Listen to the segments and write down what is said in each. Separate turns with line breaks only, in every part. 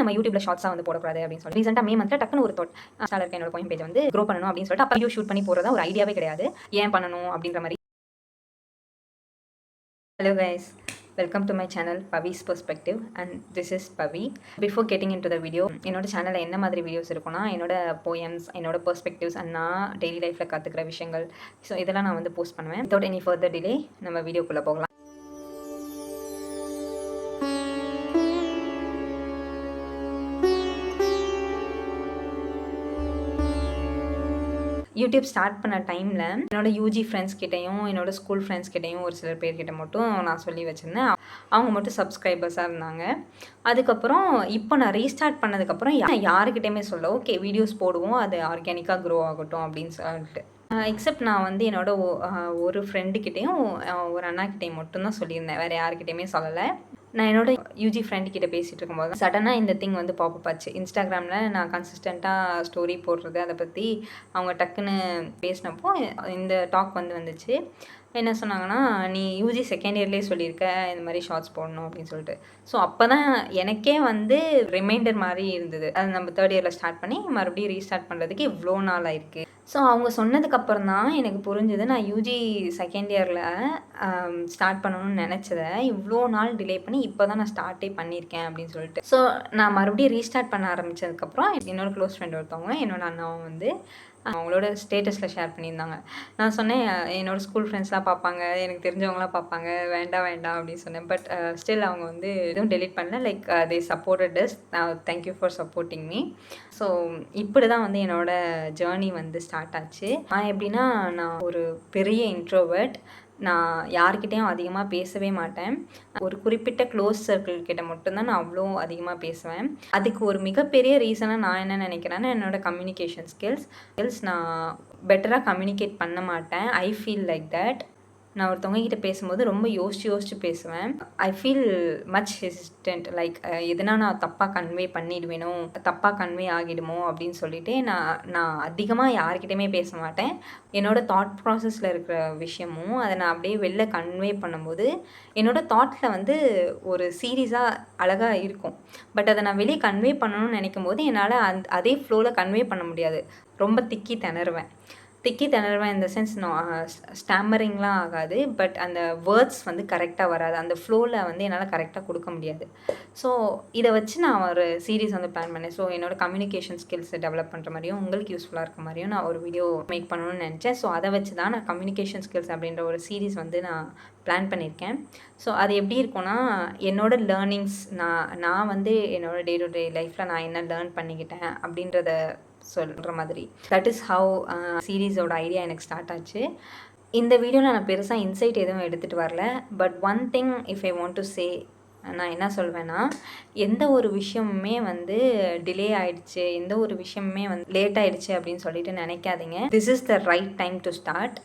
நம்ம யூடியூப்ல ஷார்ட்ஸாக வந்து போடக்கூடாது அப்படின்னு சொல்லி ரீசெண்டாக மே மந்த்ல டக்குன்னு ஒரு தாட் இருக்க என்னோட போயம் பேஜ் வந்து க்ரோ பண்ணணும் அப்படின்னு சொல்லிட்டு அப்போ வீடியோ ஷூட் பண்ணி போகிறதா ஒரு ஐடியாவே கிடையாது. ஏன் பண்ணணும் அப்படின்ற மாதிரி. Hello guys, welcome to my channel Pavi's Perspective and this is Pavi. Before getting into the video, என்னோட சேனலில் என்ன மாதிரி வீடியோஸ் இருக்குன்னா என்னோட போயம்ஸ், என்னோட பெர்ஸ்பெக்டிவ்ஸ் அண்ட் நான் டெய்லி லைஃப்பில் கற்றுக்கிற விஷயங்கள், ஸோ இதெல்லாம் நான் வந்து போஸ்ட் பண்ணுவேன். வித்தவுட் எனி ஃபர்தர் டிலே நம்ம வீடியோக்குள்ளே போகலாம். யூடியூப் ஸ்டார்ட் பண்ண டைமில் என்னோடய யூஜி ஃப்ரெண்ட்ஸ் கிட்டையும் என்னோடய ஸ்கூல் ஃப்ரெண்ட்ஸ் கிட்டையும் ஒரு சிலர் பேர்கிட்ட மட்டும் நான் சொல்லி வச்சுருந்தேன். அவங்க மட்டும் சப்ஸ்கிரைபர்ஸாக இருந்தாங்க. அதுக்கப்புறம் இப்போ நான் ரீஸ்டார்ட் பண்ணதுக்கப்புறம் யாருக்கிட்டையுமே சொல்ல ஓகே வீடியோஸ் போடுவோம், அது ஆர்கானிக்காக க்ரோ ஆகட்டும் அப்படின்னு சொல்லிட்டு. எக்ஸப்ட் நான் வந்து என்னோட ஒரு ஃப்ரெண்டுக்கிட்டையும் ஒரு அண்ணாக்கிட்டையும் மட்டும்தான் சொல்லியிருந்தேன், வேறு யாருக்கிட்டையுமே சொல்லலை. நான் என்னோட யூஜி ஃப்ரெண்டு கிட்டே பேசிகிட்டு இருக்கும்போது சடனாக இந்த திங் வந்து பாப்பப் ஆச்சு. இன்ஸ்டாகிராமில் நான் கன்சிஸ்டண்ட்டாக ஸ்டோரி போடுறது அதை பற்றி அவங்க டக்குன்னு பேசினப்போ இந்த டாக் வந்துச்சு. என்ன சொன்னாங்கன்னா, நீ யூஜி செகண்ட் இயர்லேயே சொல்லியிருக்க இந்த மாதிரி ஷார்ட்ஸ் போடணும் அப்படின்னு சொல்லிட்டு. ஸோ அப்போ தான் எனக்கே வந்து ரிமைண்டர் மாதிரி இருந்தது. அது நம்ம தேர்ட் இயரில் ஸ்டார்ட் பண்ணி மறுபடியும் ரீஸ்டார்ட் பண்ணுறதுக்கு இவ்வளோ நாள் ஆயிருக்கு. ஸோ அவங்க சொன்னதுக்கப்புறம் தான் எனக்கு புரிஞ்சுது, நான் யூஜி செகண்ட் இயரில் ஸ்டார்ட் பண்ணணும்னு நினச்சதை இவ்வளோ நாள் டிலே பண்ணி இப்போ தான் நான் ஸ்டார்ட்டே பண்ணியிருக்கேன் அப்படின்னு சொல்லிட்டு. ஸோ நான் மறுபடியும் ரீஸ்டார்ட் பண்ண ஆரம்பித்ததுக்கப்புறம் என்னோடய க்ளோஸ் ஃப்ரெண்ட் ஒருத்தவங்க என்னோட அண்ணாவும் வந்து அவங்களோட ஸ்டேட்டஸில் ஷேர் பண்ணியிருந்தாங்க. நான் சொன்னேன், என்னோடய ஸ்கூல் ஃப்ரெண்ட்ஸ்லாம் பார்ப்பாங்க, எனக்கு தெரிஞ்சவங்களாம் பார்ப்பாங்க, வேண்டாம் அப்படின்னு சொன்னேன். பட் ஸ்டில் அவங்க வந்து எதுவும் டெலிட் பண்ணல. Like they supported as. Thank you for supporting me. So இப்படி தான் வந்து என்னோடய ஜேர்னி வந்து ஸ்டார்ட் ஆச்சு. நான் எப்படின்னா, நான் ஒரு பெரிய இன்ட்ரோவர்ட். நான் யார்கிட்டையும் அதிகமாக பேசவே மாட்டேன். ஒரு குறிப்பிட்ட க்ளோஸ் சர்க்கிள் கிட்ட மட்டும்தான் நான் அவ்வளோ அதிகமாக பேசுவேன். அதுக்கு ஒரு மிகப்பெரிய ரீசனாக நான் என்ன நினைக்கிறேன்னா, என்னோடய கம்யூனிகேஷன் ஸ்கில்ஸ் நான் பெட்டராக கம்யூனிகேட் பண்ண மாட்டேன். I feel like that. நான் ஒருத்தவங்க கிட்ட பேசும்போது ரொம்ப யோசிச்சு பேசுவேன். I feel much hesitant. Like எதுனா நான் தப்பாக கன்வே பண்ணிடுவேனோ, தப்பாக கன்வே ஆகிடுமோ அப்படின்னு சொல்லிட்டு நான் அதிகமாக யார்கிட்டையுமே பேச மாட்டேன். என்னோடய தாட் ப்ராசஸில் இருக்கிற விஷயமும் அதை நான் அப்படியே வெளில கன்வே பண்ணும்போது என்னோடய தாட்டில் வந்து ஒரு சீரியஸாக அழகாக இருக்கும். பட் அதை நான் வெளியே கன்வே பண்ணணும்னு நினைக்கும் போது என்னால் அதே ஃப்ளோவில் கன்வே பண்ண முடியாது. ரொம்ப திக்கி திணறுவேன். இந்த சென்ஸ் நான் ஸ்டாமரிங்லாம் ஆகாது. பட் அந்த வேர்ட்ஸ் வந்து கரெக்டாக வராது. அந்த ஃப்ளோவில் வந்து என்னால் கரெக்டாக கொடுக்க முடியாது. ஸோ இதை வச்சு நான் ஒரு சீரீஸ் வந்து பிளான் பண்ணேன். ஸோ என்னோடய கம்யூனிகேஷன் ஸ்கில்ஸை டெவலப் பண்ணுற மாதிரியும் உங்களுக்கு யூஸ்ஃபுல்லாக இருக்க மாதிரியும் நான் ஒரு வீடியோ மேக் பண்ணணும்னு நினச்சேன். ஸோ அதை வச்சு தான் நான் கம்யூனிகேஷன் ஸ்கில்ஸ் அப்படின்ற ஒரு சீரீஸ் வந்து நான் பிளான் பண்ணியிருக்கேன். ஸோ அது எப்படி இருக்கும்னா, என்னோடய லேர்னிங்ஸ் நான் வந்து என்னோடய டே டு டே லைஃப்பில் நான் என்ன லேர்ன் பண்ணிக்கிட்டேன் அப்படின்றத சொல்கிற மாதிரி. தட் இஸ் ஹவ் சீரீஸோட ஐடியா எனக்கு ஸ்டார்ட் ஆச்சு. இந்த வீடியோவில் நான் பெருசாக இன்சைட் எதுவும் எடுத்துகிட்டு வரல. But one thing if I want to say, நான் என்ன சொல்வேன்னா, எந்த ஒரு விஷயமுமே வந்து டிலே ஆகிடுச்சு, எந்த ஒரு விஷயமுமே வந்து லேட் ஆகிடுச்சு அப்படின்னு சொல்லிட்டு நினைக்காதீங்க. This is the right time to start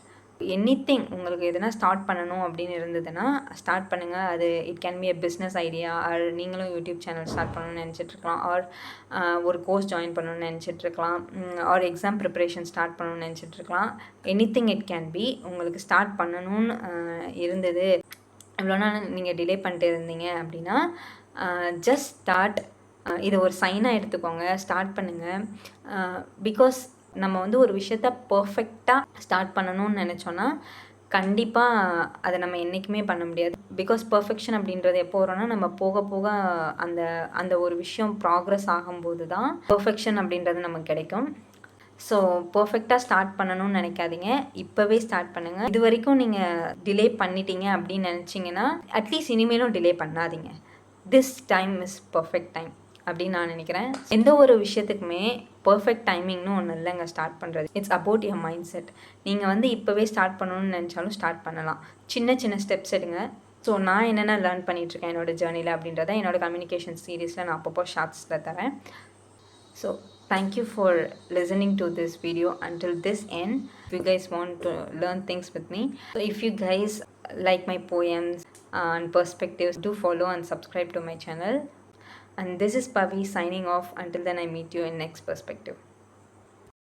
anything. உங்களுக்கு எதுனா ஸ்டார்ட் பண்ணணும் அப்படின்னு இருந்ததுன்னா ஸ்டார்ட் பண்ணுங்கள். அது it can be a business idea, or நீங்களும் யூடியூப் சேனல் ஸ்டார்ட் பண்ணணும்னு நினச்சிட்ருக்கலாம், ஆர் ஒரு கோர்ஸ் ஜாயின் பண்ணணும்னு நினச்சிட்ருக்கலாம், ஆர் எக்ஸாம் ப்ரிப்பரேஷன் ஸ்டார்ட் பண்ணணும்னு நினச்சிட்ருக்கலாம். Anything it can be. உங்களுக்கு ஸ்டார்ட் பண்ணணும்னு இருந்தது, இவ்வளோ நாள் நீங்கள் டிலே பண்ணிட்டு இருந்தீங்க அப்படின்னா ஜஸ்ட் ஸ்டார்ட். இதை ஒரு சைனாக எடுத்துக்கோங்க, ஸ்டார்ட் பண்ணுங்கள். பிகாஸ் நம்ம வந்து ஒரு விஷயத்த பர்ஃபெக்டாக ஸ்டார்ட் பண்ணணும்னு நினச்சோன்னா கண்டிப்பாக அதை நம்ம என்றைக்குமே பண்ண முடியாது. பிகாஸ் பர்ஃபெக்ஷன் அப்படின்றது எப்போ வரும்னா, நம்ம போக போக அந்த அந்த ஒரு விஷயம் ப்ராக்ரஸ் ஆகும்போது தான் பர்ஃபெக்ஷன் அப்படின்றது நமக்கு கிடைக்கும். ஸோ பர்ஃபெக்டாக ஸ்டார்ட் பண்ணணும்னு நினைக்காதீங்க, இப்போவே ஸ்டார்ட் பண்ணுங்கள். இது வரைக்கும் நீங்கள் டிலே பண்ணிட்டீங்க அப்படின்னு நினச்சிங்கன்னா அட்லீஸ்ட் இனிமேலும் டிலே பண்ணாதீங்க. This time is perfect time அப்படின்னு நான் நினைக்கிறேன். எந்த ஒரு விஷயத்துக்குமே பர்ஃபெக்ட் டைமிங்னு ஒன்று இல்லைங்க ஸ்டார்ட் பண்ணுறது. It's about your mind set. நீங்கள் வந்து இப்போவே ஸ்டார்ட் பண்ணணும்னு நினச்சாலும் ஸ்டார்ட் பண்ணலாம். சின்ன ஸ்டெப்ஸ் எடுங்க. ஸோ நான் என்னென்ன லேர்ன் பண்ணிகிட்ருக்கேன் என்னோடய ஜேர்னியில் அப்படின்றத என்னோடய கம்யூனிகேஷன் சீரீஸில் நான் அப்பப்போ ஷார்ட்ஸில் தரேன். So thank you for listening to this video until this end. If you guys want to learn things with me, so if you guys like my poems and perspectives, do follow and subscribe to my channel. And this is Pavi signing off. Until then, I meet you in next perspective.